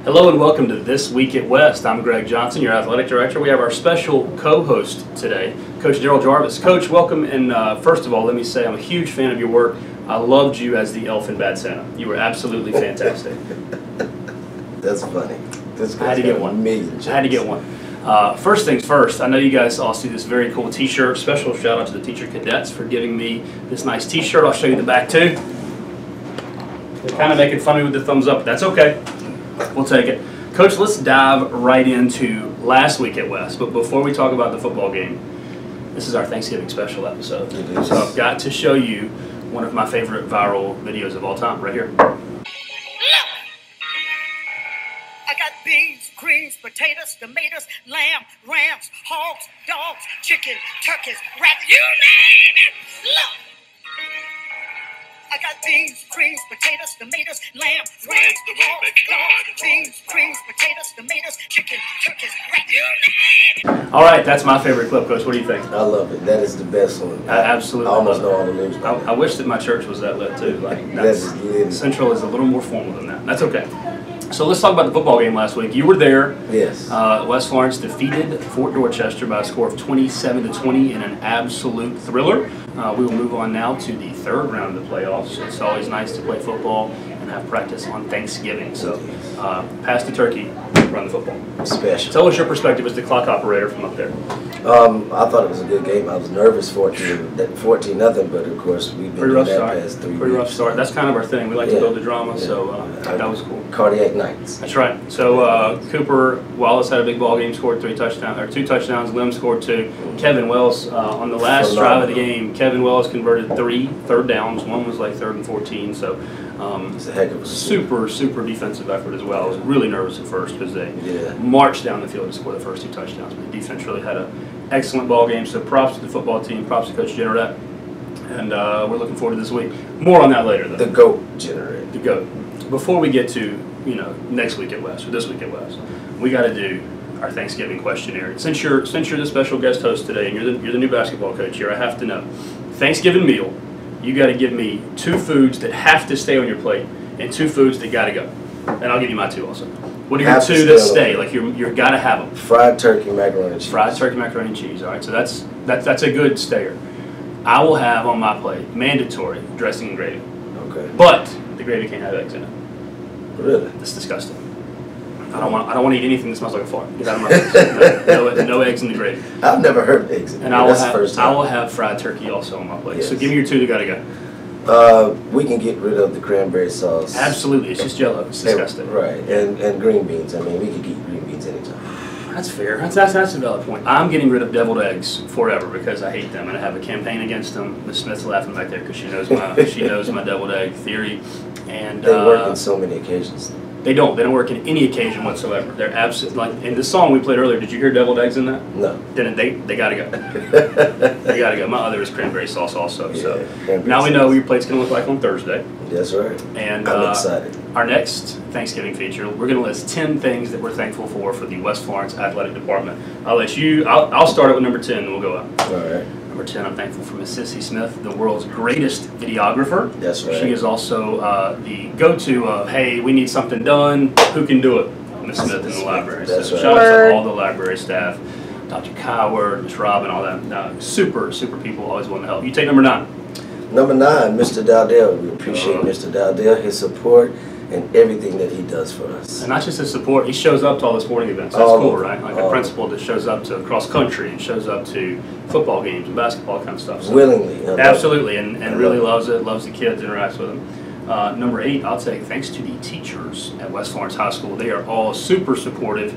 Hello and welcome to This Week at West. I'm Greg Johnson, your athletic director. We have our special co-host today, Coach Daryl Jarvis. Coach, welcome, and first of all, let me say I'm a huge fan of your work. I loved you as the elf in Bad Santa. You were absolutely fantastic. That's funny. I had to get one. I had to get one. First things first, I know you guys all see this very cool t-shirt. Special shout out to the teacher cadets for giving me this nice t-shirt. I'll show you the back too. They're kind of making fun of me with the thumbs up. That's okay. We'll take it. Coach, let's dive right into last week at West. But before we talk about the football game, this is our Thanksgiving special episode. So I've got to show you one of my favorite viral videos of all time right here. I got beans, greens, potatoes, tomatoes, lamb, rams, hogs, dogs, chicken, turkeys, rat, you name it. Look. I got beans, greens, potatoes, tomatoes, lamb, rams, hogs, dogs, beans, greens, potatoes, tomatoes, chicken, turkeys, rat, you name it. All right, that's my favorite clip, Coach. What do you think? I love it. That is the best one. I absolutely I almost love know all the names. I wish that my church was that lit too. Like That's Central is a little more formal than that. That's okay. So let's talk about the football game last week. You were there. Yes. West Florence defeated Fort Dorchester by a score of 27-20 in an absolute thriller. We will move on now to the third round of the playoffs. It's always nice to play football and have practice on Thanksgiving. So pass the turkey, run the football. Special. Tell us your perspective as the clock operator from up there. I thought it was a good game. I was nervous 14-0, but of course we've been doing that past 3 weeks. Pretty rough start. That's kind of our thing. We like to build the drama, so that was cool. Cardiac nights. That's right. So Cooper Wallace had a big ball game, scored 2 touchdowns. Lim scored 2. Kevin Wells on the last drive of the game. Kevin Wells converted 3 third downs. One was like 3rd and 14. So it's a heck of a super defensive effort as well. I was really nervous at first because they marched down the field to score the first 2 touchdowns. But the defense really had an excellent ball game. So props to the football team. Props to Coach Jarvis. And we're looking forward to this week. More on that later, though. The GOAT generator. The GOAT. Before we get to next week at West or this week at West, we got to do our Thanksgiving questionnaire. Since you're the special guest host today and you're the new basketball coach here, I have to know Thanksgiving meal. You got to give me 2 foods that have to stay on your plate and 2 foods that got to go. And I'll give you my 2 also. What are your 2 that stay? Like you're got to have them. Fried turkey, macaroni and cheese. Fried turkey, macaroni and cheese. All right, so that's a good stayer. I will have on my plate mandatory dressing and gravy. Okay. But the gravy can't have eggs in it. Really? That's disgusting. I don't want to eat anything that smells like a fart. Get out of my face. No eggs in the gravy. I've never heard of eggs in it. And I will have fried turkey also on my plate. Yes. So give me your 2 that gotta go. We can get rid of the cranberry sauce. Absolutely, it's just Jello. It's disgusting. Right, and green beans. I mean, we could eat green beans anytime. That's fair. That's a valid point. I'm getting rid of deviled eggs forever because I hate them and I have a campaign against them. Miss Smith's laughing back there because she knows my deviled egg theory. And they work in so many occasions. They don't work in any occasion whatsoever. They're absolutely, like in the song we played earlier. Did you hear deviled eggs in that? No. Then they gotta go. They gotta go. My other is cranberry sauce also. Yeah, so now we know what your plate's gonna look like on Thursday. That's right. And I'm excited. Our next Thanksgiving feature, we're gonna list 10 things that we're thankful for the West Florence Athletic Department. I'll start it with number 10, and we'll go up. All right. Number 10, I'm thankful for Miss Sissy Smith, the world's greatest videographer. That's right. She is also the go-to of, hey, we need something done. Who can do it? Miss Smith in the library. That's so right. Shout out to all the library staff, Dr. Coward, Miss Robin, all that. Super people always want to help. You take number 9. Number 9, Mr. Dowdell. We appreciate Mr. Dowdell, his support, and everything that he does for us. And not just his support, he shows up to all the sporting events. That's cool, right? Like a principal that shows up to cross country and shows up to football games and basketball kind of stuff. So willingly. Absolutely, and really loves it, loves the kids, interacts with them. Number 8, I'll take thanks to the teachers at West Florence High School. They are all super supportive.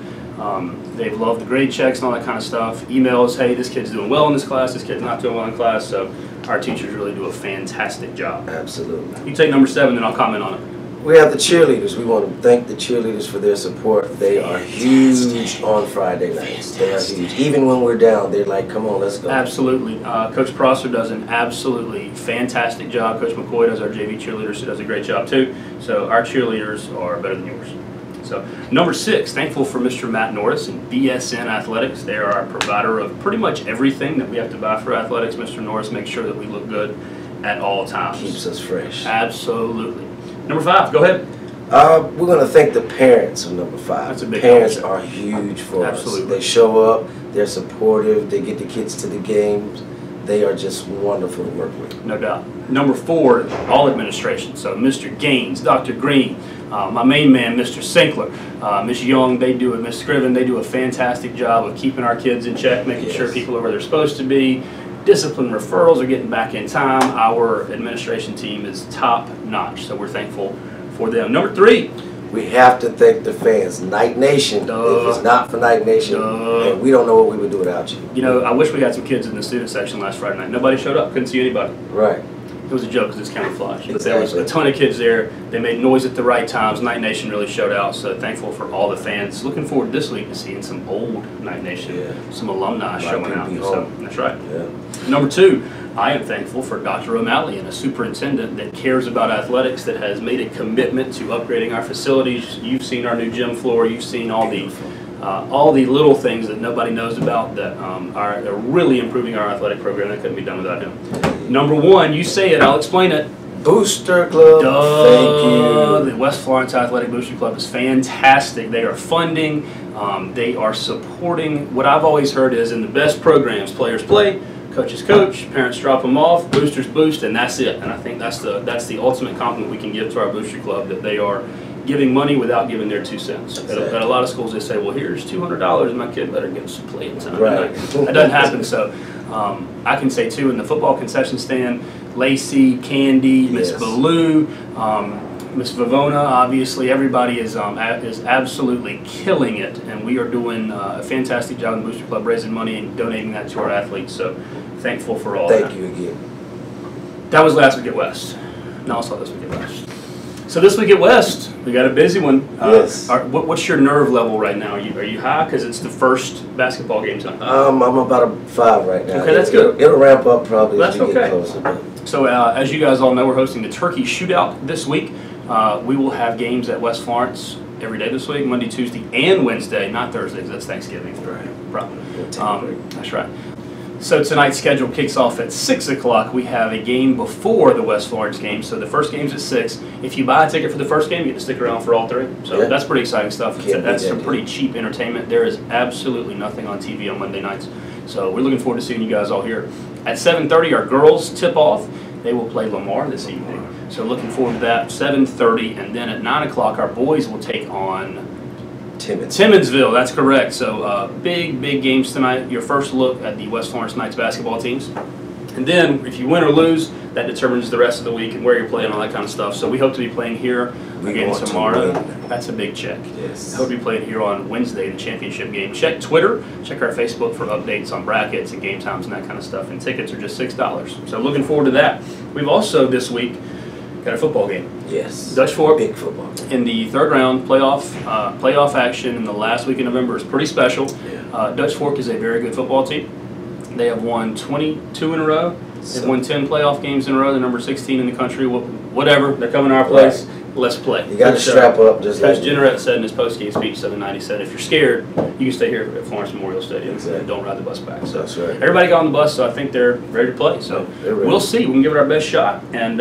They've loved the grade checks and all that kind of stuff. Emails, hey, this kid's doing well in this class, this kid's not doing well in class. So our teachers really do a fantastic job. Absolutely. You take number 7, then I'll comment on it. We have the cheerleaders. We want to thank the cheerleaders for their support. They are huge on Friday nights. They are huge. Even when we're down, they're like, come on, let's go. Absolutely. Coach Prosser does an absolutely fantastic job. Coach McCoy does our JV cheerleaders. She does a great job too. So our cheerleaders are better than yours. So number 6, thankful for Mr. Matt Norris and BSN Athletics. They are our provider of pretty much everything that we have to buy for athletics. Mr. Norris makes sure that we look good at all times. Keeps us fresh. Absolutely. Number 5, go ahead. We're going to thank the parents of number 5. That's a big Parents help. are huge for Absolutely. us. They show up, they're supportive, they get the kids to the games. They are just wonderful to work with. No doubt. Number 4, all administration. So Mr. Gaines, Dr. Green, my main man, Mr. Sinkler, Ms. Young, Ms. Scriven, they do a fantastic job of keeping our kids in check, making sure people are where they're supposed to be. Discipline referrals are getting back in time. Our administration team is top notch, so we're thankful for them. Number 3. We have to thank the fans. Night Nation. If it's not for Night Nation, and we don't know what we would do without you. You know, I wish we had some kids in the student section last Friday night. Nobody showed up. Couldn't see anybody. Right. It was a joke because it's camouflage. But Exactly. there was a ton of kids there. They made noise at the right times. Night Nation really showed out. So thankful for all the fans. Looking forward this week to seeing some old Night Nation, some alumni showing out. So that's right. Yeah. Number 2, I am thankful for Dr. O'Malley and a superintendent that cares about athletics, that has made a commitment to upgrading our facilities. You've seen our new gym floor. You've seen all the little things that nobody knows about that are really improving our athletic program. That couldn't be done without him. Number 1, you say it, I'll explain it. Booster Club, thank you. The West Florence Athletic Booster Club is fantastic. They are funding, they are supporting. What I've always heard is in the best programs, players play, coaches coach, parents drop them off, boosters boost, and that's it. And I think that's the ultimate compliment we can give to our booster club, that they are giving money without giving their 2 cents. Exactly. At a lot of schools they say, well, here's $200, my kid better get some playing time. Right. That doesn't happen. So I can say too, in the football concession stand, Lacey, Candy, Miss Ballou, Miss Vivona, obviously everybody is absolutely killing it, and we are doing a fantastic job in the Booster Club, raising money and donating that to our athletes. So thankful for all that. Thank you again. That was last week at West. Now it's all this week at West. So this week at West, we got a busy one. Yes. What's your nerve level right now? Are you high because it's the first basketball game tonight? I'm about a 5 right now. Okay, that's good. It'll ramp up probably as we get closer. But. So as you guys all know, we're hosting the Turkey Shootout this week. We will have games at West Florence every day this week, Monday, Tuesday, and Wednesday, not Thursday because that's Thanksgiving. Right. That's right. So tonight's schedule kicks off at 6 o'clock. We have a game before the West Florence game. So the first game's at 6. If you buy a ticket for the first game, you get to stick around for all 3. So that's pretty exciting stuff. That's some pretty cheap entertainment. There is absolutely nothing on TV on Monday nights. So we're looking forward to seeing you guys all here. At 7:30, our girls tip off. They will play Lamar this evening. So looking forward to that. 7:30, and then at 9 o'clock, our boys will take on Timmonsville, that's correct. So big games tonight. Your first look at the West Florence Knights basketball teams. And then if you win or lose, that determines the rest of the week and where you're playing, all that kind of stuff. So we hope to be playing here again tomorrow. That's a big check. Yes. I hope to be playing here on Wednesday, the championship game. Check Twitter, check our Facebook for updates on brackets and game times and that kind of stuff. And tickets are just $6. So looking forward to that. We've also this week got a football game. Yes. Dutch Fork. Big football game. In the 3rd round playoff action in the last week in November is pretty special. Yeah. Dutch Fork is a very good football team. They have won 22 in a row. They've won 10 playoff games in a row. They're number 16 in the country. Whatever. They're coming to our place. Right. Let's play. You got to strap up just like Coach Jennerette said in his post-game speech the other night, he said, if you're scared, you can stay here at Florence Memorial Stadium and don't ride the bus back. So that's right. Everybody got on the bus, so I think they're ready to play. So we'll see. We can give it our best shot, and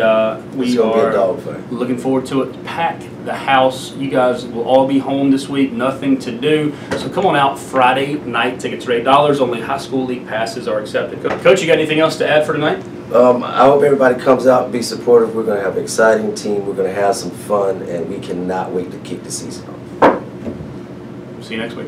we are looking forward to it. Pack the house. You guys will all be home this week. Nothing to do. So come on out Friday night. Tickets are $8. Only high school league passes are accepted. Coach, you got anything else to add for tonight? I hope everybody comes out and be supportive. We're going to have an exciting team. We're going to have some fun, and we cannot wait to kick the season off. See you next week.